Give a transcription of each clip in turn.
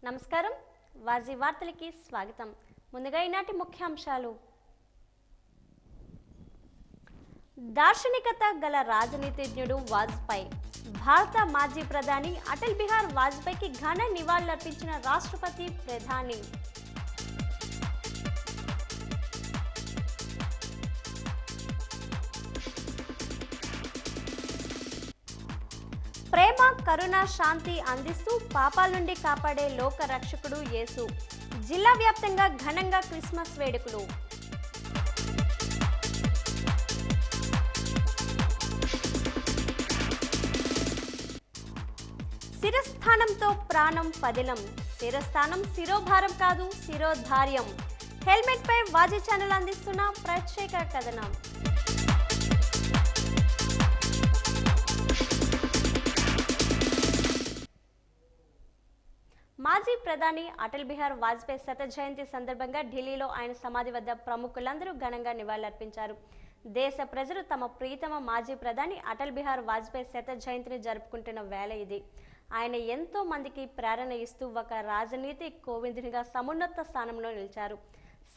నమస్కారం వాజీ వార్తలకి స్వాగతం. ముందుగా ఈనాటి ముఖ్యాంశాలు. దార్శనికత గల రాజనీతిజ్ఞుడు వాజ్పేయి. భారత మాజీ ప్రధాని అటల్ బిహారీ వాజ్పేయికి ఘన నివాళులర్పించిన రాష్ట్రపతి, ప్రధాని. ప్రేమ, కరుణ, శాంతి అందిస్తూ పాపాల నుండి కాపాడే లోక రక్షకుడు యేసు. జిల్లా వ్యాప్తంగా ఘనంగా క్రిస్మస్ వేడుకలు. శిరస్థానంతో ప్రాణం పదిలం. శిరస్థానం శిరోభారం కాదు, శిరోధార్యం. హెల్మెట్ పై వాజీ ఛానల్ అందిస్తున్న ప్రత్యేక కథనం. మాజీ ప్రధాని అటల్ బిహారీ వాజ్పేయి శత జయంతి సందర్భంగా ఢిల్లీలో ఆయన సమాధి వద్ద ప్రముఖులందరూ ఘనంగా నివాళులర్పించారు. దేశ ప్రజలు తమ ప్రియతమ మాజీ ప్రధాని అటల్ బిహారీ వాజ్పేయి శత జయంతిని జరుపుకుంటున్న వేళ ఇది. ఆయన ఎంతో మందికి ప్రేరణ ఇస్తూ ఒక రాజనీతి కోవిందునిగా సమున్నత స్థానంలో నిలిచారు.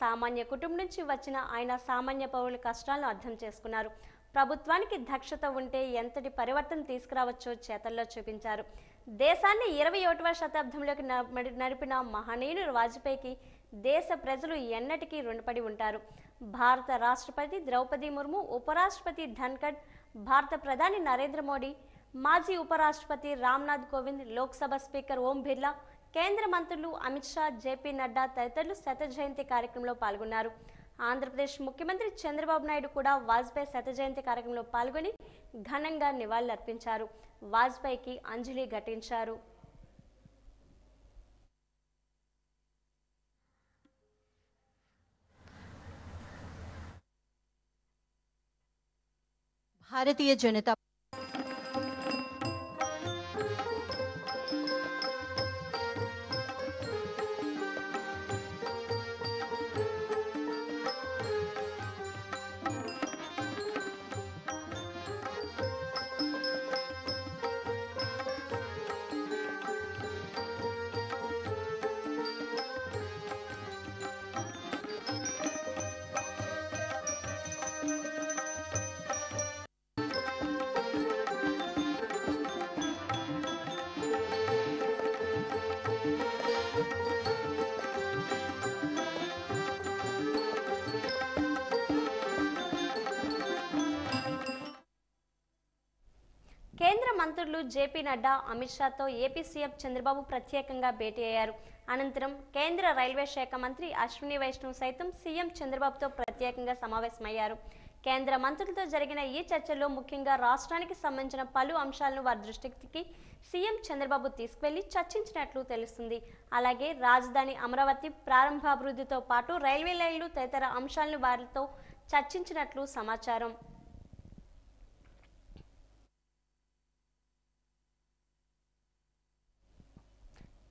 సామాన్య కుటుంబం నుంచి వచ్చిన ఆయన సామాన్య పౌరుల కష్టాలను అర్థం చేసుకున్నారు. ప్రభుత్వానికి దక్షత ఉంటే ఎంతటి పరివర్తన తీసుకురావచ్చో చేతల్లో చూపించారు. దేశాన్ని 21వ శతాబ్దంలోకి నడిపిన మహనీయుడు వాజ్పేయికి దేశ ప్రజలు ఎన్నటికీ రుణపడి ఉంటారు. భారత రాష్ట్రపతి ద్రౌపది ముర్ము, ఉపరాష్ట్రపతి ధన్ఖడ్, భారత ప్రధాని నరేంద్ర మోడీ, మాజీ ఉపరాష్ట్రపతి రామ్నాథ్ కోవింద్, లోక్సభ స్పీకర్ ఓం బిర్లా, కేంద్ర మంత్రులు అమిత్ షా, జేపీ నడ్డా తదితరులు శత జయంతి కార్యక్రమంలో పాల్గొన్నారు. ఆంధ్రప్రదేశ్ ముఖ్యమంత్రి చంద్రబాబు నాయుడు కూడా వాజ్పేయి శత జయంతి కార్యక్రమంలో పాల్గొని ఘనంగా నివాళులర్పించారు. వాజ్పేయికి అంజలి ఘటించారు. భారతీయ జనతా కేంద్ర మంత్రులు జేపీ నడ్డా, అమిత్ షాతో ఏపీ సీఎం చంద్రబాబు ప్రత్యేకంగా భేటీ అయ్యారు. అనంతరం కేంద్ర రైల్వే శాఖ మంత్రి అశ్విని వైష్ణవ్ సైతం సీఎం చంద్రబాబుతో ప్రత్యేకంగా సమావేశమయ్యారు. కేంద్ర మంత్రులతో జరిగిన ఈ చర్చల్లో ముఖ్యంగా రాష్ట్రానికి సంబంధించిన పలు అంశాలను వారి దృష్టికి సీఎం చంద్రబాబు తీసుకువెళ్లి చర్చించినట్లు తెలుస్తుంది. అలాగే రాజధాని అమరావతి ప్రారంభాభివృద్ధితో పాటు రైల్వే లైన్లు తదితర అంశాలను వారితో చర్చించినట్లు సమాచారం.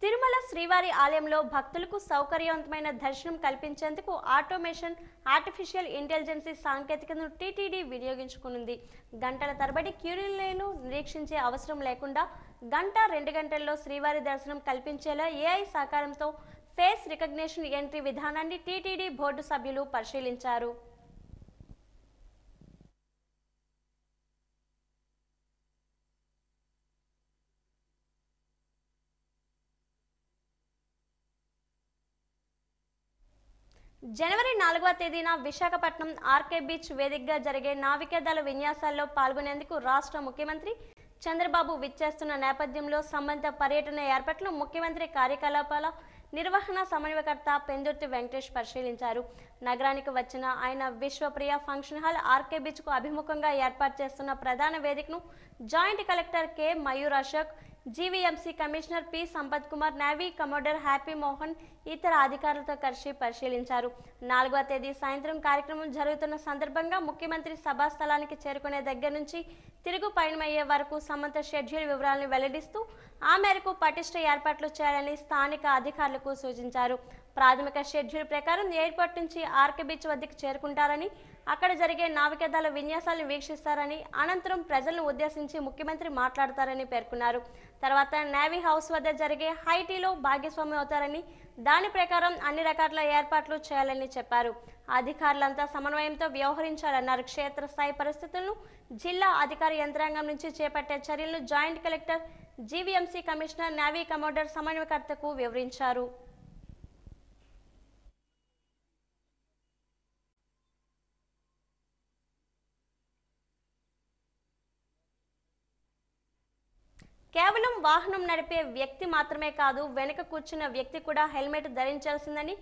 తిరుమల శ్రీవారి ఆలయంలో భక్తులకు సౌకర్యవంతమైన దర్శనం కల్పించేందుకు ఆటోమేషన్, ఆర్టిఫిషియల్ ఇంటెలిజెన్స్ సాంకేతికతను టీటీడీ వినియోగించుకునుంది. గంటల తరబడి క్యూరీలను నిరీక్షించే అవసరం లేకుండా గంట 2 గంటల్లో శ్రీవారి దర్శనం కల్పించేలా ఏఐ సహకారంతో ఫేస్ రికగ్నిషన్ ఎంట్రీ విధానాన్ని టీటీడీ బోర్డు సభ్యులు పరిశీలించారు. జనవరి 4వ తేదీన విశాఖపట్నం ఆర్కే బీచ్ వేదికగా జరిగే నావికాదళ విన్యాసాల్లో పాల్గొనేందుకు రాష్ట్ర ముఖ్యమంత్రి చంద్రబాబు విచ్చేస్తున్న నేపథ్యంలో సంబంధిత పర్యటన ఏర్పాట్లు ముఖ్యమంత్రి కార్యకలాపాల నిర్వహణ సమన్వయకర్త పెందుర్తి వెంకటేష్ పరిశీలించారు. నగరానికి వచ్చిన ఆయన విశ్వప్రియ ఫంక్షన్ హాల్ ఆర్కే బీచ్కు అభిముఖంగా ఏర్పాటు చేస్తున్న ప్రధాన వేదికను joint collector K Mayur Ashok, GVMC commissioner P Sampath Kumar, navy commodore happy Mohan ఇతర అధికారులతో కలిసి పరిశీలించారు. 4వ తేదీ సాయంత్రం కార్యక్రమం జరుగుతున్న సందర్భంగా ముఖ్యమంత్రి సభా స్థలానికి చేరుకునే దగ్గర నుంచి తిరుగు పయనమయ్యే వరకు సమంత షెడ్యూల్ వివరాలను వెల్లడిస్తూ ఆ మేరకు పటిష్ట ఏర్పాట్లు చేయాలని స్థానిక అధికారులకు సూచించారు. ప్రాథమిక షెడ్యూల్ ప్రకారం ఎయిర్పోర్ట్ నుంచి ఆర్కే బీచ్ వద్దకు చేరుకుంటారని, అక్కడ జరిగే నావికాదళ విన్యాసాలను వీక్షిస్తారని, అనంతరం ప్రజలను ఉద్దేశించి ముఖ్యమంత్రి మాట్లాడతారని పేర్కొన్నారు. తర్వాత నేవీ హౌస్ వద్ద జరిగే హైటీలో భాగస్వామి అవుతారని, దాని ప్రకారం అన్ని రకాల ఏర్పాట్లు చేయాలని చెప్పారు. అధికారులంతా సమన్వయంతో వ్యవహరించాలన్నారు. క్షేత్రస్థాయి పరిస్థితులను, జిల్లా అధికార యంత్రాంగం నుంచి చేపట్టే చర్యలను joint collector, GVMC commissioner, navy commodore సమన్వయకర్తకు వివరించారు. కేవలం వాహనం నడిపే వ్యక్తి మాత్రమే కాదు, వెనుక కూర్చున్న వ్యక్తి కూడా హెల్మెట్ ధరించాల్సిందని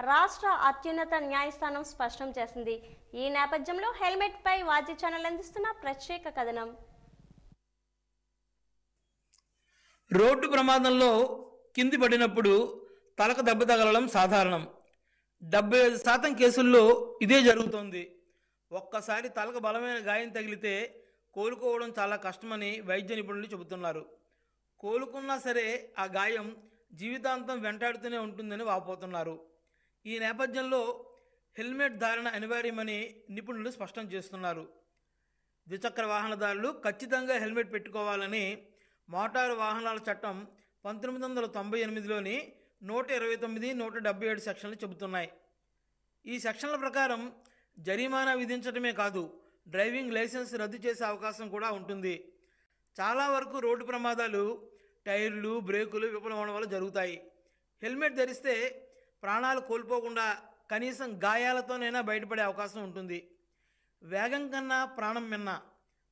రాష్ట్ర అత్యున్నత న్యాయస్థానం స్పష్టం చేసింది. ఈ నేపథ్యంలో హెల్మెట్ పై వాజీ ఛానల్ అందిస్తున్న ప్రత్యేక కథనం. రోడ్డు ప్రమాదంలో కింది పడినప్పుడు తలకు దెబ్బ తగలడం సాధారణం. 75% కేసుల్లో ఇదే జరుగుతోంది. ఒక్కసారి తలకు బలమైన గాయం తగిలితే కోలుకోవడం చాలా కష్టమని వైద్య నిపుణులు చెబుతున్నారు. కోలుకున్నా సరే ఆ గాయం జీవితాంతం వెంటాడుతూనే ఉంటుందని వాపోతున్నారు. ఈ నేపథ్యంలో హెల్మెట్ ధారణ అనివార్యమని నిపుణులు స్పష్టం చేస్తున్నారు. ద్విచక్ర వాహనదారులు ఖచ్చితంగా హెల్మెట్ పెట్టుకోవాలని మోటారు వాహనాల చట్టం 1998లోని 129, 177 సెక్షన్లు చెబుతున్నాయి. ఈ సెక్షన్ల ప్రకారం జరిమానా విధించడమే కాదు, డ్రైవింగ్ లైసెన్స్ రద్దు చేసే అవకాశం కూడా ఉంటుంది. చాలా వరకు రోడ్డు ప్రమాదాలు టైర్లు, బ్రేకులు విఫలమవడం వల్ల జరుగుతాయి. హెల్మెట్ ధరిస్తే ప్రాణాలు కోల్పోకుండా కనీసం గాయాలతోనైనా బయటపడే అవకాశం ఉంటుంది. వేగం కన్నా ప్రాణం మిన్న,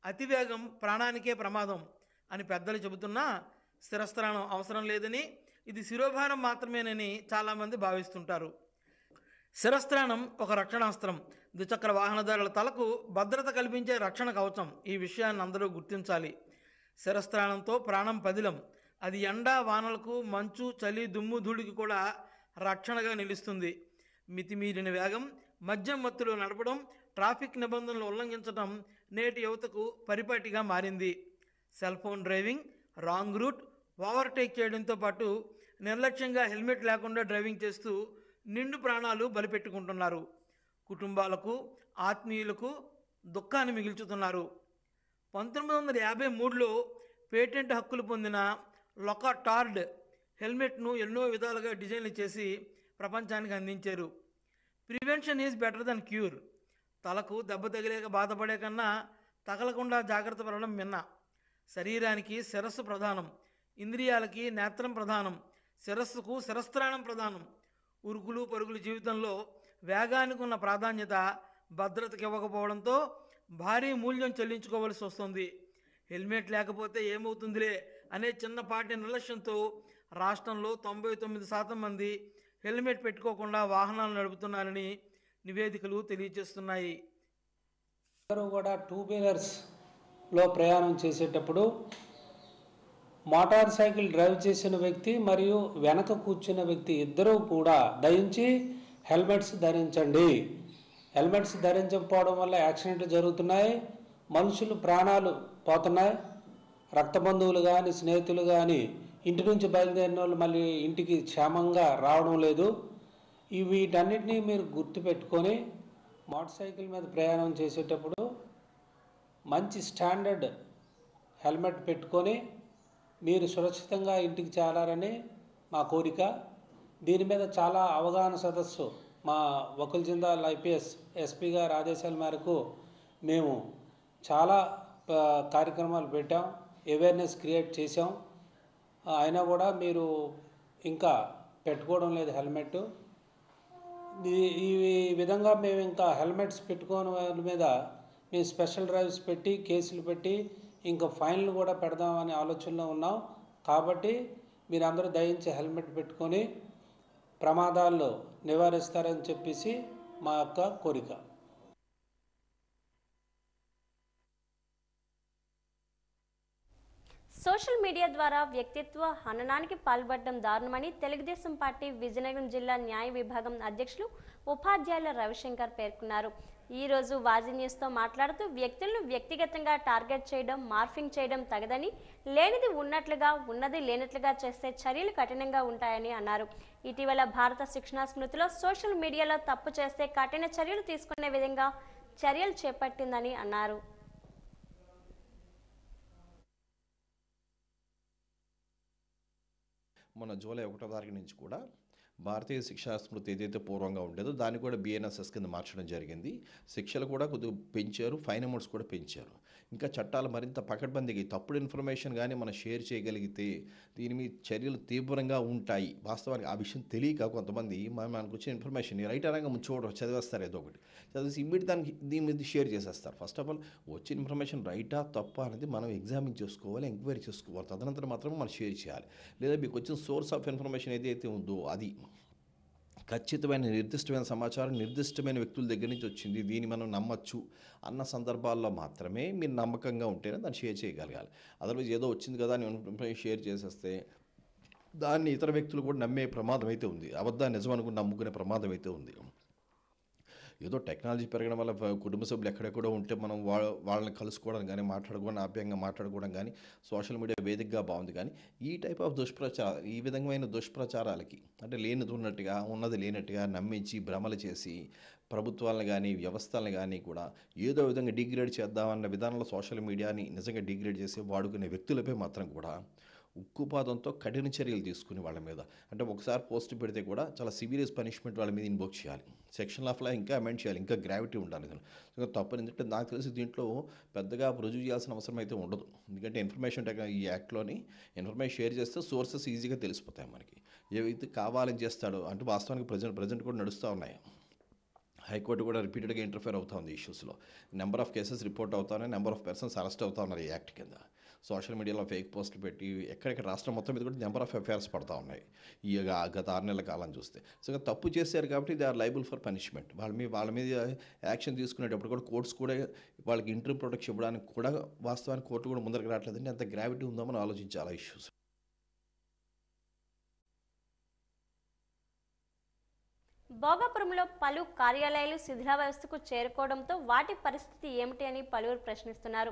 అతివేగం ప్రాణానికే ప్రమాదం అని పెద్దలు చెబుతున్నా శిరస్త్రాణం అవసరం లేదని, ఇది శిరోభారం మాత్రమేనని చాలామంది భావిస్తుంటారు. శిరస్త్రాణం ఒక రక్షణాస్త్రం. ద్విచక్ర వాహనదారుల తలకు భద్రత కల్పించే రక్షణ కవచం. ఈ విషయాన్ని అందరూ గుర్తించాలి. శిరస్త్రాణంతో ప్రాణం పదిలం. అది ఎండ, వానలకు, మంచు, చలి, దుమ్ము, ధూళికి కూడా రక్షణగా నిలుస్తుంది. మితిమీరిన వేగం, మద్యం మత్తులో నడపడం, ట్రాఫిక్ నిబంధనలు ఉల్లంఘించడం నేటి యువతకు పరిపాటిగా మారింది. Cell phone driving, wrong route, overtake చేయడంతో పాటు నిర్లక్ష్యంగా హెల్మెట్ లేకుండా డ్రైవింగ్ చేస్తూ నిండు ప్రాణాలు బలిపెట్టుకుంటున్నారు. కుటుంబాలకు, ఆత్మీయులకు దుఃఖాన్ని మిగిల్చుతున్నారు. 1953లో పేటెంట్ హక్కులు పొందిన లొకాటార్డ్ హెల్మెట్ను ఎన్నో విధాలుగా డిజైన్లు చేసి ప్రపంచానికి అందించారు. Prevention is better than cure. తలకు దెబ్బ తగిలేక బాధపడే కన్నా తగలకుండా జాగ్రత్త పడడం మిన్న. శరీరానికి శిరస్సు ప్రధానం, ఇంద్రియాలకి నేత్రం ప్రధానం, శిరస్సుకు శిరస్త్రాణం ప్రధానం. ఉరుకులు పరుగుల జీవితంలో వేగానికి ఉన్న ప్రాధాన్యత భద్రతకి ఇవ్వకపోవడంతో భారీ మూల్యం చెల్లించుకోవాల్సి వస్తుంది. హెల్మెట్ లేకపోతే ఏమవుతుందిలే అనే చిన్నపాటి నిర్లక్ష్యంతో రాష్ట్రంలో 99% మంది హెల్మెట్ పెట్టుకోకుండా వాహనాలు నడుపుతున్నారని నివేదికలు తెలియజేస్తున్నాయి. అందరూ కూడా 2 వీలర్స్లో ప్రయాణం చేసేటప్పుడు మోటార్ సైకిల్ డ్రైవ్ చేసిన వ్యక్తి మరియు వెనక కూర్చున్న వ్యక్తి ఇద్దరూ కూడా దయించి హెల్మెట్స్ ధరించండి. హెల్మెట్స్ ధరించకపోవడం వల్ల యాక్సిడెంట్లు జరుగుతున్నాయి, మనుషులు ప్రాణాలు పోతున్నాయి. రక్త బంధువులు కానీ, స్నేహితులు కానీ ఇంటి నుంచి బయలుదేరిన వాళ్ళు మళ్ళీ ఇంటికి క్షేమంగా రావడం లేదు. వీటన్నిటినీ మీరు గుర్తుపెట్టుకొని మోటార్ సైకిల్ మీద ప్రయాణం చేసేటప్పుడు మంచి స్టాండర్డ్ హెల్మెట్ పెట్టుకొని మీరు సురక్షితంగా ఇంటికి చేరాలని మా కోరిక. దీని మీద చాలా అవగాహన సదస్సు మా వకుల్ జిందాల్ IPS SP గారి ఆదేశాల మేరకు మేము చాలా కార్యక్రమాలు పెట్టాం, అవేర్నెస్ క్రియేట్ చేసాం. అయినా కూడా మీరు ఇంకా పెట్టుకోవడం లేదు హెల్మెట్. ఈ విధంగా మేము ఇంకా హెల్మెట్స్ పెట్టుకోని వాళ్ళ మీద మేము స్పెషల్ డ్రైవ్స్ పెట్టి కేసులు పెట్టి ఇంకా ఫైన్లు కూడా పెడదామనే ఆలోచనలో ఉన్నాం. కాబట్టి మీరందరూ దయించి హెల్మెట్ పెట్టుకొని ప్రమాదాల్లో నివారిస్తారని చెప్పేసి మా యొక్క కోరిక. సోషల్ మీడియా ద్వారా వ్యక్తిత్వ హననానికి పాల్పడడం దారుణమని తెలుగుదేశం పార్టీ విజయనగరం జిల్లా న్యాయ విభాగం అధ్యక్షులు ఉపాధ్యాయుల రవిశంకర్ పేర్కొన్నారు. ఈ రోజు వాజీ న్యూస్తో మాట్లాడుతూ వ్యక్తులను వ్యక్తిగతంగా టార్గెట్ చేయడం, మార్ఫింగ్ చేయడం తగదని, లేనిది ఉన్నట్లుగా, ఉన్నది లేనట్లుగా చేస్తే చర్యలు కఠినంగా ఉంటాయని అన్నారు. ఇటీవల భారత శిక్షణా స్మృతిలో సోషల్ మీడియాలో తప్పు చేస్తే కఠిన చర్యలు తీసుకునే విధంగా చర్యలు చేపట్టిందని అన్నారు. మన జూలై 1వ తారీఖు నుంచి కూడా భారతీయ శిక్షా స్మృతి ఏదైతే పూర్వంగా ఉండేదో దాన్ని కూడా బిఎన్ఎస్ఎస్ కింద మార్చడం జరిగింది. శిక్షలు కూడా కొద్దిగా పెంచారు, ఫైన్ అమౌంట్స్ కూడా పెంచారు. ఇంకా చట్టాలు మరింత పకడ్బందీగా తప్పుడు ఇన్ఫర్మేషన్ కానీ మనం షేర్ చేయగలిగితే దీని మీద చర్యలు తీవ్రంగా ఉంటాయి. వాస్తవానికి ఆ విషయం తెలియక కొంతమంది మనకు వచ్చిన ఇన్ఫర్మేషన్ రైట్ అనగా చూడరు, చదివేస్తారు, ఏదో ఒకటి చదివేసి ఇమ్మీడియట్ దానికి దీని మీద షేర్ చేసేస్తారు. ఫస్ట్ ఆఫ్ ఆల్ వచ్చిన ఇన్ఫర్మేషన్ రైటా తప్పా అనేది మనం ఎగ్జామిన్ చేసుకోవాలి, ఎంక్వైరీ చేసుకోవాలి. తదనంతరం మాత్రమే మనం షేర్ చేయాలి. లేదా మీకు వచ్చిన సోర్స్ ఆఫ్ ఇన్ఫర్మేషన్ ఏదైతే ఉందో అది ఖచ్చితమైన నిర్దిష్టమైన సమాచారం నిర్దిష్టమైన వ్యక్తుల దగ్గర నుంచి వచ్చింది, దీన్ని మనం నమ్మచ్చు అన్న సందర్భాల్లో మాత్రమే మీరు నమ్మకంగా ఉంటేనే దాన్ని షేర్ చేయగలగాలి. అదర్వైజ్ ఏదో వచ్చింది కదా అని ఇన్ఫర్మేషన్ షేర్ చేసేస్తే దాన్ని ఇతర వ్యక్తులు కూడా నమ్మే ప్రమాదం అయితే ఉంది. అబద్ధాన్ని నిజం అనుకుని నమ్ముకునే ప్రమాదం అయితే ఉంది. ఏదో టెక్నాలజీ పెరగడం వల్ల కుటుంబ సభ్యులు ఎక్కడెక్కడో ఉంటే మనం వాళ్ళని కలుసుకోవడం కానీ, మాట్లాడుకోవడం, ఆప్యాయంగా మాట్లాడుకోవడం కానీ సోషల్ మీడియా వేదికగా బాగుంది. కానీ ఈ టైప్ ఆఫ్ ఈ విధమైన దుష్ప్రచారాలకి అంటే లేనిది ఉన్నట్టుగా, ఉన్నది లేనట్టుగా నమ్మించి భ్రమలు చేసి ప్రభుత్వాలను కానీ, వ్యవస్థలను కానీ కూడా ఏదో విధంగా డిగ్రేడ్ చేద్దామన్న విధానంలో సోషల్ మీడియాని నిజంగా డిగ్రేడ్ చేసి వాడుకునే వ్యక్తులపై మాత్రం కూడా ఉక్కుపాదంతో కఠిన చర్యలు తీసుకుని వాళ్ళ మీద అంటే ఒకసారి పోస్ట్ పెడితే కూడా చాలా సీరియస్ పనిష్మెంట్ వాళ్ళ మీద ఇన్వోక్ చేయాలి. సెక్షన్ ఆఫ్ లా ఇంకా అమెండ్ చేయాలి, ఇంకా గ్రావిటీ ఉండాలి. సో తప్పని ఎందుకంటే నాకు తెలిసి దీంట్లో పెద్దగా రుజువు చేయాల్సిన అవసరం అయితే ఉండదు. ఎందుకంటే ఇన్ఫర్మేషన్ ఈ యాక్ట్లోని ఇన్ఫర్మేషన్ షేర్ చేస్తే సోర్సెస్ ఈజీగా తెలిసిపోతాయి మనకి. ఏవైతే కావాలని చేస్తాడో అంటే వాస్తవానికి ప్రజెంట్ కూడా నడుస్తూ ఉన్నాయి. హైకోర్టు కూడా రిపీటెడ్గా ఇంటర్ఫేర్ అవుతా ఉంది ఇష్యూస్లో. నెంబర్ ఆఫ్ కేసెస్ రిపోర్ట్ అవుతా ఉన్నాయి, నెంబర్ ఆఫ్ పర్సన్స్ అరెస్ట్ అవుతా ఉన్నారు ఈ యాక్ట్ కింద. సోషల్ మీడియాలో ఫేక్ పోస్టులు పెట్టి ఎక్కడెక్కడ రాష్ట్రం మొత్తం మీద కూడా నెంబర్ ఆఫ్ ఎఫ్ఐఆర్స్ పడతా ఉన్నాయి ఈ గత 6 నెలల కాలం చూస్తే. సో తప్పు చేశారు కాబట్టి they are liable for punishment. వాళ్ళ మీద యాక్షన్ తీసుకునేటప్పుడు కూడా కోర్ట్స్ కూడా వాళ్ళకి ఇంటర్మ్ ప్రొటెక్షన్ ఇవ్వడానికి కూడా వాస్తవానికి కోర్టు కూడా ముందరకు రావట్లేదండి. అంత గ్రావిటీ ఉందో మనం ఆలోచించాలి ఇష్యూస్. భోగాపురంలో పలు కార్యాలయాలు శిథిలావస్థకు చేరుకోవడంతో వాటి పరిస్థితి ఏమిటి అని పలువురు ప్రశ్నిస్తున్నారు.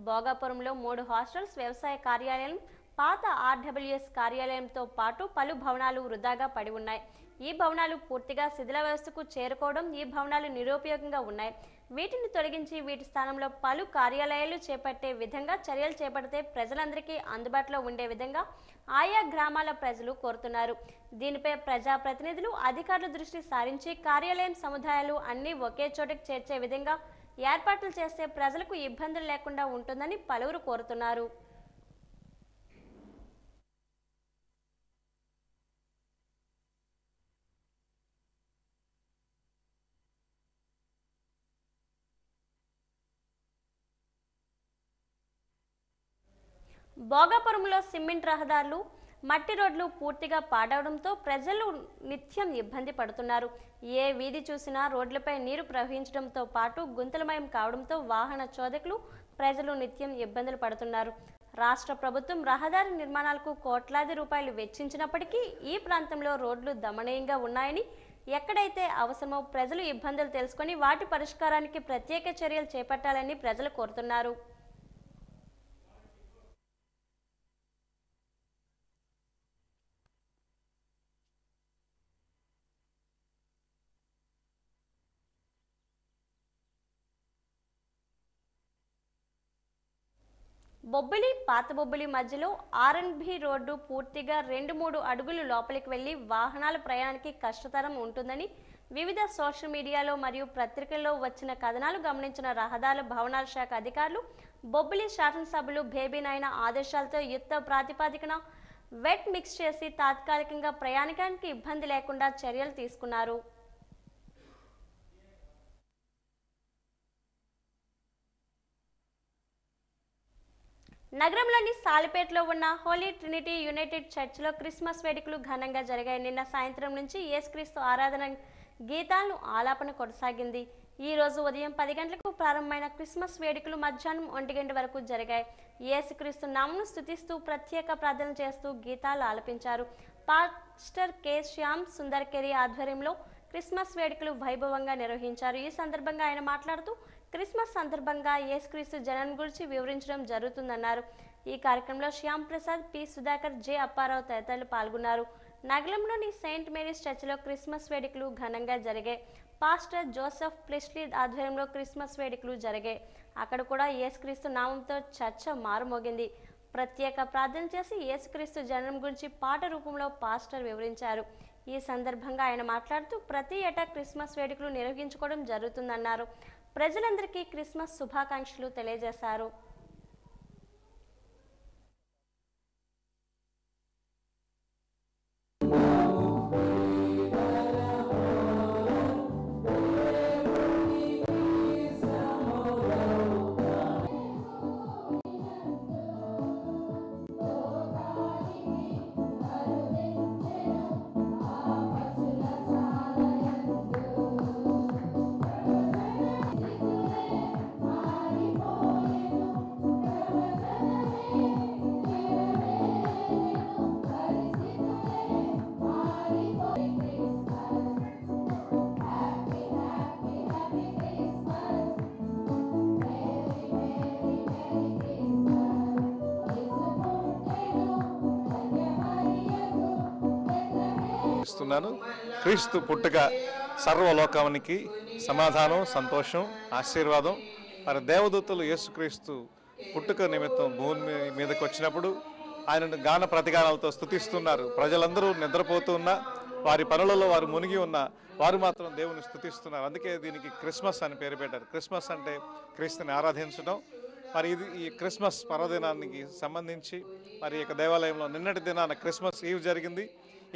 భోగాపురంలో 3 హాస్టల్స్, వ్యవసాయ కార్యాలయం, పాత ఆర్డబ్ల్యూఎస్ కార్యాలయంతో పాటు పలు భవనాలు వృధాగా పడి ఉన్నాయి. ఈ భవనాలు పూర్తిగా శిథిలావస్థకు చేరుకోవడం, ఈ భవనాలు నిరుపయోగంగా ఉన్నాయి. వీటిని తొలగించి వీటి స్థానంలో పలు కార్యాలయాలు చేపట్టే విధంగా చర్యలు చేపడితే ప్రజలందరికీ అందుబాటులో ఉండే విధంగా ఆయా గ్రామాల ప్రజలు కోరుతున్నారు. దీనిపై ప్రజాప్రతినిధులు, అధికారుల దృష్టి సారించి కార్యాలయం సముదాయాలు అన్నీ ఒకే చోటకు చేర్చే విధంగా ఏర్పాట్లు చేస్తే ప్రజలకు ఇబ్బందులు లేకుండా ఉంటుందని పలువురు కోరుతున్నారు. భోగాపురంలో సిమెంట్ రహదారులు, మట్టి రోడ్లు పూర్తిగా పాడవడంతో ప్రజలు నిత్యం ఇబ్బంది పడుతున్నారు. ఏ వీధి చూసినా రోడ్లపై నీరు ప్రవహించడంతో పాటు గుంతలమయం కావడంతో వాహన చోదకులు, ప్రజలు నిత్యం ఇబ్బందులు పడుతున్నారు. రాష్ట్ర ప్రభుత్వం రహదారి నిర్మాణాలకు కోట్లాది రూపాయలు వెచ్చించినప్పటికీ ఈ ప్రాంతంలో రోడ్లు దమనీయంగా ఉన్నాయని, ఎక్కడైతే అవసరమో ప్రజలు ఇబ్బందులు తెలుసుకొని వాటి పరిష్కారానికి ప్రత్యేక చర్యలు చేపట్టాలని ప్రజలు కోరుతున్నారు. బొబ్బిలి, పాత బొబ్బిలి మధ్యలో ఆర్ఎన్బి రోడ్డు పూర్తిగా 2-3 అడుగులు లోపలికి వెళ్లి వాహనాల ప్రయాణానికి కష్టతరం ఉంటుందని వివిధ సోషల్ మీడియాలో మరియు పత్రికల్లో వచ్చిన కథనాలు గమనించిన రహదారుల భవనాల శాఖ అధికారులు బొబ్బిలి శాసనసభ్యులు బేబీ నాయన ఆదేశాలతో యుద్ధ ప్రాతిపదికన వెట్ మిక్స్ చేసి తాత్కాలికంగా ప్రయాణికానికి ఇబ్బంది లేకుండా చర్యలు తీసుకున్నారు. నగరంలోని సాలిపేటలో ఉన్న హోలీ ట్రినిటీ యునైటెడ్ చర్చ్లో క్రిస్మస్ వేడుకలు ఘనంగా జరిగాయి. నిన్న సాయంత్రం నుంచి యేసుక్రీస్తు ఆరాధన గీతాలను ఆలాపన కొనసాగింది. ఈ రోజు ఉదయం 10 గంటలకు ప్రారంభమైన క్రిస్మస్ వేడుకలు మధ్యాహ్నం 1 గంట వరకు జరిగాయి. యేసుక్రీస్తు నామమును స్తుతిస్తూ ప్రత్యేక ప్రార్థన చేస్తూ గీతాలు ఆలపించారు. పాస్టర్ కె శ్యామ్ సుందర్కెరి ఆధ్వర్యంలో క్రిస్మస్ వేడుకలు వైభవంగా నిర్వహించారు. ఈ సందర్భంగా ఆయన మాట్లాడుతూ క్రిస్మస్ సందర్భంగా యేసుక్రీస్తు జననం గురించి వివరించడం జరుగుతుందన్నారు. ఈ కార్యక్రమంలో శ్యామ్ ప్రసాద్, పి సుధాకర్, జె అప్పారావు తదితరులు పాల్గొన్నారు. నగరంలోని సెయింట్ మేరీస్ చర్చిలో క్రిస్మస్ వేడుకలు ఘనంగా జరిగాయి. పాస్టర్ జోసెఫ్ ప్లెస్లీ ఆధ్వర్యంలో క్రిస్మస్ వేడుకలు జరిగాయి. అక్కడ కూడా యేసుక్రీస్తు నామంతో చర్చ మారుమోగింది. ప్రత్యేక ప్రార్థన చేసి యేసుక్రీస్తు జననం గురించి పాట రూపంలో పాస్టర్ వివరించారు. ఈ సందర్భంగా ఆయన మాట్లాడుతూ ప్రతి ఏటా క్రిస్మస్ వేడుకలు నిర్వహించుకోవడం జరుగుతుందన్నారు. ప్రజలందరికీ క్రిస్మస్ శుభాకాంక్షలు తెలియజేశారు. క్రీస్తు పుట్టుక సర్వలోకానికి సమాధానం, సంతోషం, ఆశీర్వాదం. మరి దేవదూతలు యేసుక్రీస్తు పుట్టుక నిమిత్తం భూమి మీదకి వచ్చినప్పుడు ఆయనను గాన ప్రతిగానాలతో స్తుతిస్తున్నారు. ప్రజలందరూ నిద్రపోతున్నా, వారి పనులలో వారు మునిగి ఉన్న వారు మాత్రం దేవుని స్తుతిస్తున్నారు. అందుకే దీనికి క్రిస్మస్ అని పేరు పెట్టారు. క్రిస్మస్ అంటే క్రీస్తుని ఆరాధించడం. మరి ఈ క్రిస్మస్ పర్వదినానికి సంబంధించి మరి ఇక దేవాలయంలో నిన్నటి దినాన క్రిస్మస్ ఈవ్ జరిగింది.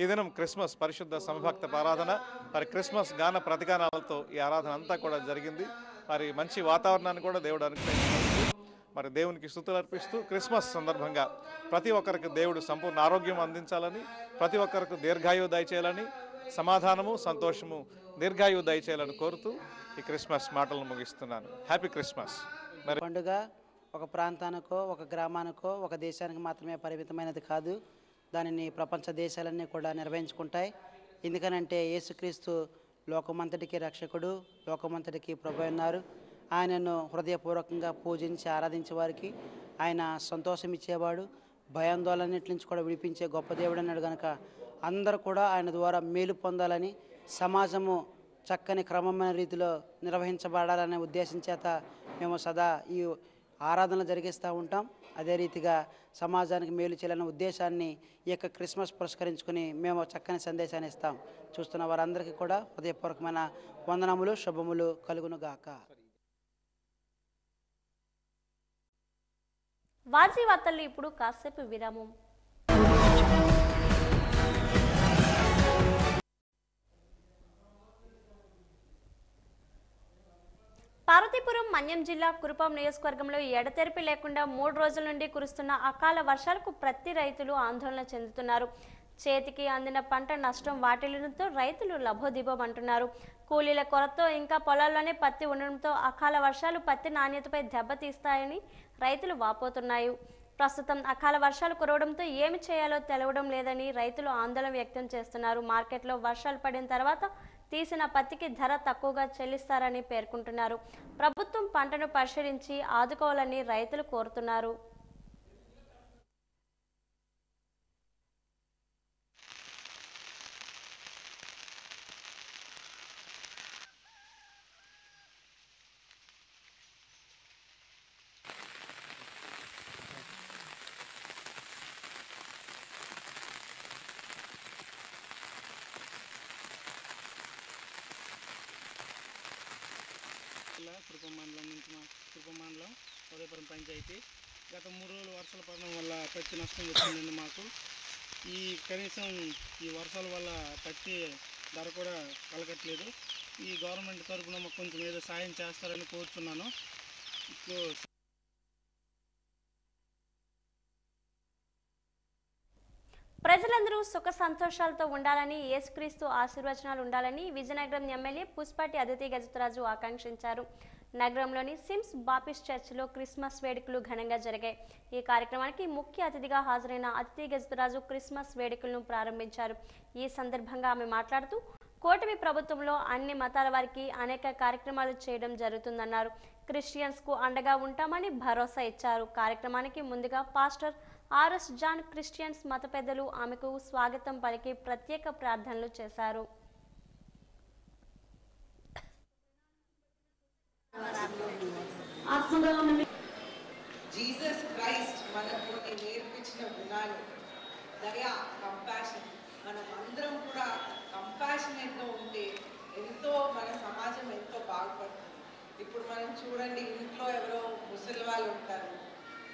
ఈ దినం క్రిస్మస్ పరిశుద్ధ సమభక్త ఆరాధన, మరి క్రిస్మస్ గాన ప్రతిగానాలతో ఈ ఆరాధన అంతా కూడా జరిగింది. మరి మంచి వాతావరణాన్ని కూడా దేవుడు అనుగ్రహించారు. మరి దేవునికి స్తుతులు అర్పిస్తూ క్రిస్మస్ సందర్భంగా ప్రతి ఒక్కరికి దేవుడు సంపూర్ణ ఆరోగ్యం అందించాలని, ప్రతి ఒక్కరికి దీర్ఘాయువు దయచేయాలని, సమాధానము, సంతోషము, దీర్ఘాయువు దయచేయాలని కోరుతూ ఈ క్రిస్మస్ మాటలను ముగిస్తున్నాను. Happy Christmas. మరి పండుగ ఒక ప్రాంతానికో, ఒక గ్రామానికో, ఒక దేశానికి మాత్రమే పరిమితమైనది కాదు. దానిని ప్రపంచ దేశాలన్నీ కూడా నిర్వహించుకుంటాయి. ఎందుకనంటే యేసుక్రీస్తు లోకమంతటికి రక్షకుడు, లోకమంతటికి ప్రభు అన్నారు. ఆయనను హృదయపూర్వకంగా పూజించి ఆరాధించే వారికి ఆయన సంతోషం ఇచ్చేవాడు, భయాందోళనన్నిటి నుంచి కూడా విడిపించే గొప్ప దేవుడు అన్నాడు. కనుక అందరూ కూడా ఆయన ద్వారా మేలు పొందాలని, సమాజము చక్కని క్రమమైన రీతిలో నిర్వహించబడాలనే ఉద్దేశం చేత మేము సదా ఈ ఆరాధనలు జరిగిస్తూ ఉంటాం. అదే రీతిగా సమాజానికి మేలు చేయాలనే ఉద్దేశాన్ని ఈ యొక్క క్రిస్మస్ పురస్కరించుకుని మేము చక్కని సందేశాన్ని ఇస్తాం. చూస్తున్న వారందరికీ కూడా హృదయపూర్వకమైన వందనములు, శుభములు కలుగును గాక. వాజీ వార్తల్లో ఇప్పుడు కాసేపు విరామం. పార్వతీపురం మన్యం జిల్లా కురుపాం నియోజకవర్గంలో ఎడతెరిపి లేకుండా 3 రోజుల నుండి కురుస్తున్న అకాల వర్షాలకు ప్రతి రైతులు ఆందోళన చెందుతున్నారు. చేతికి అందిన పంట నష్టం వాటిల్లడంతో రైతులు లభోదిబోమంటున్నారు. కూలీల కొరతతో ఇంకా పొలాల్లోనే పత్తి ఉండడంతో అకాల వర్షాలు పత్తి నాణ్యతపై దెబ్బతీస్తాయని రైతులు వాపోతున్నారు. ప్రస్తుతం అకాల వర్షాలు కురవడంతో ఏమి చేయాలో తెలవడం లేదని రైతులు ఆందోళన వ్యక్తం చేస్తున్నారు. మార్కెట్లో వర్షాలు పడిన తర్వాత తీసిన పత్తికి ధర తక్కువగా చెల్లిస్తారని పేర్కొంటున్నారు. ప్రభుత్వం పంటను పరిశీలించి ఆదుకోవాలని రైతులు కోరుతున్నారు. కురుపాం మండలం ఉదయపురం పంచాయతీ గత 3 రోజులు వర్షాలు పడడం వల్ల పత్తి నష్టం వచ్చిందండి మాకు. కనీసం ఈ వర్షాల వల్ల పత్తి ధర కూడా కలగట్లేదు. ఈ గవర్నమెంట్ తరఫున మాకు కొంచెం ఏదో సాయం చేస్తారని కోరుతున్నాను. ప్రజలందరూ సుఖ సంతోషాలతో ఉండాలని, యేసుక్రీస్తు ఆశీర్వచనాలు ఉండాలని విజయనగరం ఎమ్మెల్యే పుష్పాటి అదితి గజపతిరాజు ఆకాంక్షించారు. నగరంలోని సిమ్స్ బాపిస్ట్ చర్చిలో క్రిస్మస్ వేడుకలు ఘనంగా జరిగాయి. ఈ కార్యక్రమానికి ముఖ్య అతిథిగా హాజరైన అతిథి గజపతిరాజు క్రిస్మస్ వేడుకలను ప్రారంభించారు. ఈ సందర్భంగా ఆమె మాట్లాడుతూ కూటమి ప్రభుత్వంలో అన్ని మతాల వారికి అనేక కార్యక్రమాలు చేయడం జరుగుతుందన్నారు. క్రిస్టియన్స్కు అండగా ఉంటామని భరోసా ఇచ్చారు. కార్యక్రమానికి ముందుగా పాస్టర్ ఆర్ఎస్ జాన్ క్రిస్టియన్స్ మత పెద్దలు ఆమెకు స్వాగతం పలికి ప్రత్యేక ప్రార్థనలు చేశారు. జీసస్ క్రైస్ట్ మనకు నేర్పించిన గుణాలు దయ, కంపాషన్, మనం అందరం కూడా కంపాషనేట్గా ఉంటే ఎంతో మన సమాజం ఎంతో బాగుపడుతుంది. ఇప్పుడు మనం చూడండి, ఇంట్లో ఎవరో ముసలి వాళ్ళు ఉంటారు,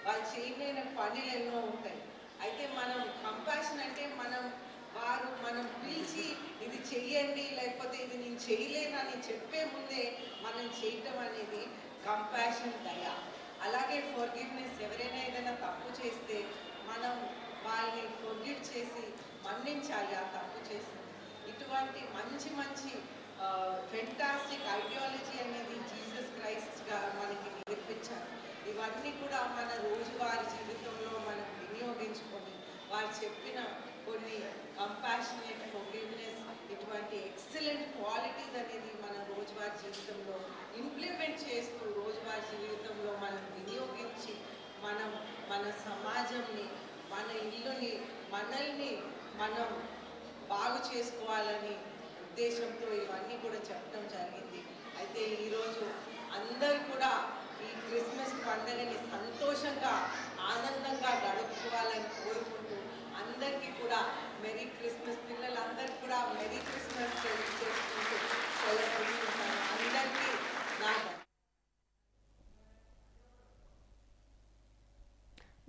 వాళ్ళు చేయలేని పనులు ఎన్నో ఉంటాయి. అయితే మనం కంపాషన్ అంటే మనం పిలిచి ఇది చెయ్యండి, లేకపోతే ఇది నేను చేయలేనని చెప్పే ముందే మనం చేయటం అనేది కంపాషన్, దయ. అలాగే ఫర్గివ్నెస్, ఎవరైనా ఏదైనా తప్పు చేస్తే మనం వాళ్ళని ఫర్గివ్ చేసి మన్నించాలి ఆ తప్పు చేసింది. ఇటువంటి మంచి మంచి ఫెంటాస్టిక్ ఐడియాలజీ అనేది జీసస్ క్రైస్ట్గా మనకి నేర్పించారు. ఇవన్నీ కూడా మన రోజువారీ జీవితంలో మనం వినియోగించుకొని వారు చెప్పిన కొన్ని కంపాషనేట్, ఫర్గివ్నెస్, ఇటువంటి ఎక్సలెంట్ క్వాలిటీస్ అనేది మన రోజువారీ జీవితంలో ఇంప్లిమెంట్ చేస్తూ రోజువారీ జీవితంలో మనం వినియోగించి మన సమాజంని, మన ఇల్లుని, మనల్ని మనం బాగు చేసుకోవాలని ఉద్దేశంతో ఇవన్నీ కూడా చెప్పడం జరిగింది. అయితే ఈరోజు అందరూ కూడా ఈ క్రిస్మస్ పండుగని సంతోషంగా, ఆనందంగా గడుపుకోవాలని కోరుకుంటూ అందరికీ కూడా మెరీ క్రిస్మస్, పిల్లలందరికీ కూడా మెరీ క్రిస్మస్ చేసుకుంటూ సెలబ్రేషన్ అందరికీ నా.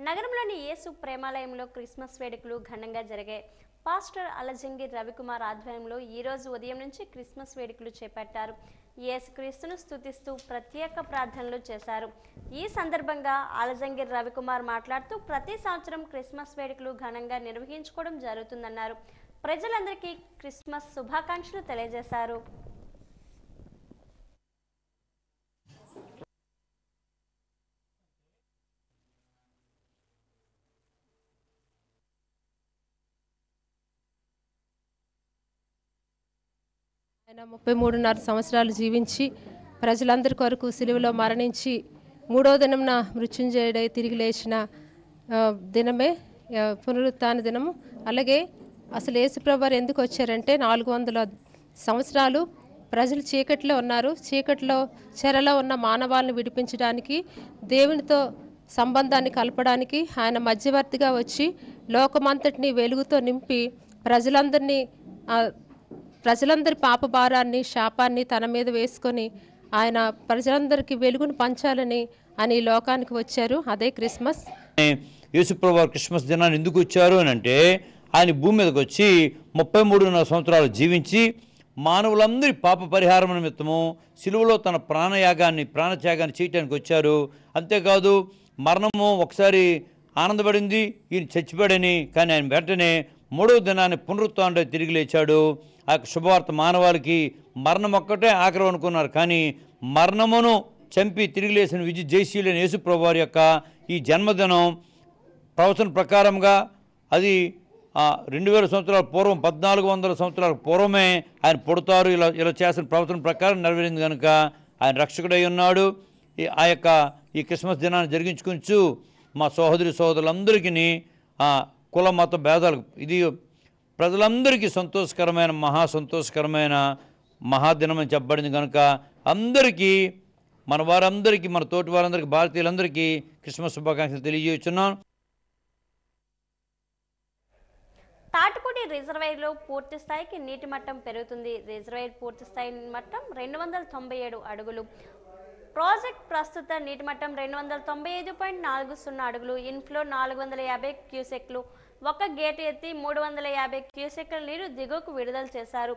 నగరంలోని యేసు ప్రేమాలయంలో క్రిస్మస్ వేడుకలు ఘనంగా జరిగాయి. పాస్టర్ అలజంగి రవికుమార్ ఆధ్వర్యంలో ఈరోజు ఉదయం నుంచి క్రిస్మస్ వేడుకలు చేపట్టారు. యేసుక్రీస్తును స్తుతిస్తూ ప్రత్యేక ప్రార్థనలు చేశారు. ఈ సందర్భంగా అలజంగి రవికుమార్ మాట్లాడుతూ ప్రతి సంవత్సరం క్రిస్మస్ వేడుకలు ఘనంగా నిర్వహించుకోవడం జరుగుతుందన్నారు. ప్రజలందరికీ క్రిస్మస్ శుభాకాంక్షలు తెలియజేశారు. ఆయన 33.5 సంవత్సరాలు జీవించి ప్రజలందరి కొరకు సిలువలో మరణించి 3వ దినంన మృత్యుంజయుడై తిరిగి లేచిన దినమే పునరుత్థాన దినము. అలాగే అసలు యేసుప్రభువారు ఎందుకు వచ్చారంటే 400 సంవత్సరాలు ప్రజలు చీకట్లో ఉన్నారు. చీకట్లో చెరలో ఉన్న మానవాళ్ళని విడిపించడానికి, దేవునితో సంబంధాన్ని కలపడానికి ఆయన మధ్యవర్తిగా వచ్చి లోకమంతటిని వెలుగుతో నింపి ప్రజలందరి పాప భారాన్ని, శాపాన్ని తన మీద వేసుకొని ఆయన ప్రజలందరికీ వెలుగును పంచాలని అని లోకానికి వచ్చారు. అదే క్రిస్మస్. యేసుప్రభువారు క్రిస్మస్ దినాన్ని ఎందుకు వచ్చారు అని అంటే, ఆయన భూమి మీదకి వచ్చి 33.5 సంవత్సరాలు జీవించి మానవులందరి పాప పరిహారం నిమిత్తము సిలువలో తన ప్రాణత్యాగాన్ని చేయటానికి వచ్చారు. అంతేకాదు మరణము ఒకసారి ఆనందపడింది, ఈయన చచ్చిపోయాడని. కానీ ఆయన వెంటనే 3వ దినాన్ని పునరుత్థానుడై తిరిగి లేచాడు. ఆ శుభవార్త మానవాళికి మరణం ఒక్కటే ఆఖరి అనుకున్నారు, కానీ మరణమును చంపి తిరిగి లేచిన జయశీలైన యేసుప్రభువారి యొక్క ఈ జన్మదినం ప్రవచన ప్రకారంగా అది 2000 సంవత్సరాల పూర్వం, 1400 సంవత్సరాల పూర్వమే ఆయన పుడతారు. ఇలా చేసిన ప్రవచన ప్రకారం నెరవేరింది కనుక ఆయన రక్షకుడై ఉన్నాడు. ఈ క్రిస్మస్ దినాన్ని జరిగించుకుంటూ మా సోదరులందరికీ కుల మత భేదాలు, ఇది ప్రజలందరికీ సంతోషకరమైన సంతోషకరమైన మహాదినం అని చెప్పబడింది కనుక అందరికీ, మన వారందరికీ, మన తోటి వారందరికీ, భారతీయులందరికీ క్రిస్మస్ శుభాకాంక్షలు తెలియజేస్తున్నాను. తాటిపూడి రిజర్వాయర్లో పూర్తి స్థాయికి నీటి మట్టం పెరుగుతుంది. రిజర్వాయర్ పూర్తి స్థాయి మట్టం 297 అడుగులు. ప్రాజెక్ట్ ప్రస్తుత నీటి మట్టం 295.40 అడుగులు. ఇన్ఫ్లో 450 క్యూసెక్లు. ఒక గేటు ఎత్తి 350 క్యూసెక్ల నీరు దిగువకు విడుదల చేశారు.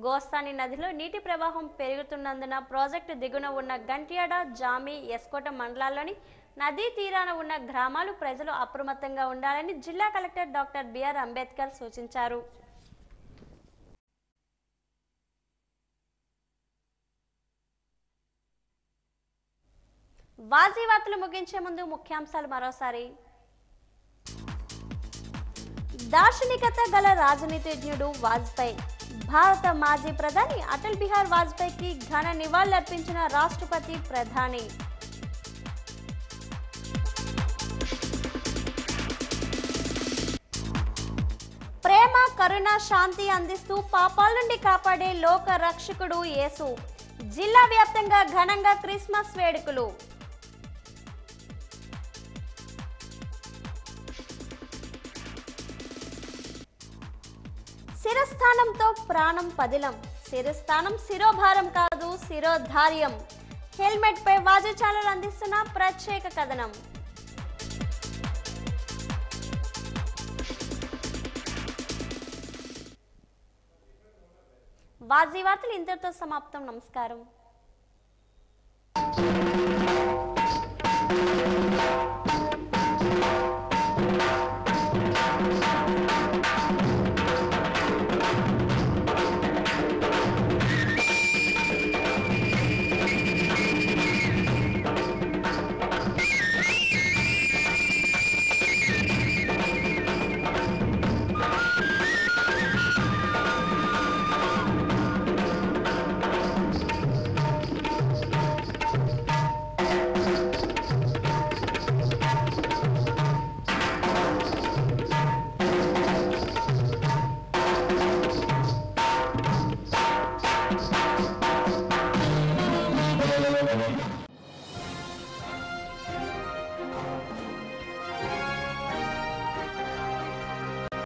గోస్తాని నదిలో నీటి ప్రవాహం పెరుగుతున్నందున ప్రాజెక్టు దిగువన ఉన్న గంట్యాడ, జామి, ఎస్కోట మండలాల్లోని నదీ తీరాన ఉన్న గ్రామాలు ప్రజలు అప్రమత్తంగా ఉండాలని జిల్లా కలెక్టర్ డాక్టర్ బిఆర్ అంబేద్కర్ సూచించారు. వాజీ వార్తలు ముగించే ముందు ముఖ్యాంశాలు మరోసారి. దార్శనికత గల రాజనీతిజ్ఞుడు వాజ్పేయి. భారత మాజీ ప్రధాని అటల్ బిహార్ వాజ్పేయికి ఘన నివాళులర్పించిన రాష్ట్రపతి, ప్రధాని. ప్రేమ, కరుణ, శాంతి అందిస్తూ పాపాల నుండి కాపాడే లోక రక్షకుడు యేసు. జిల్లా వ్యాప్తంగా ఘనంగా క్రిస్మస్ వేడుకలు. శిరస్థానంతో ప్రాణం పదిలం. శిరస్థానం శిరోభారం కాదు, శిరోధార్యం. హెల్మెట్ పై వాజు ఛానల్ అందిస్తున్న ప్రత్యేక కథనం. వాజీ వార్తలు ఇంతటితో సమాప్తం. నమస్కారం.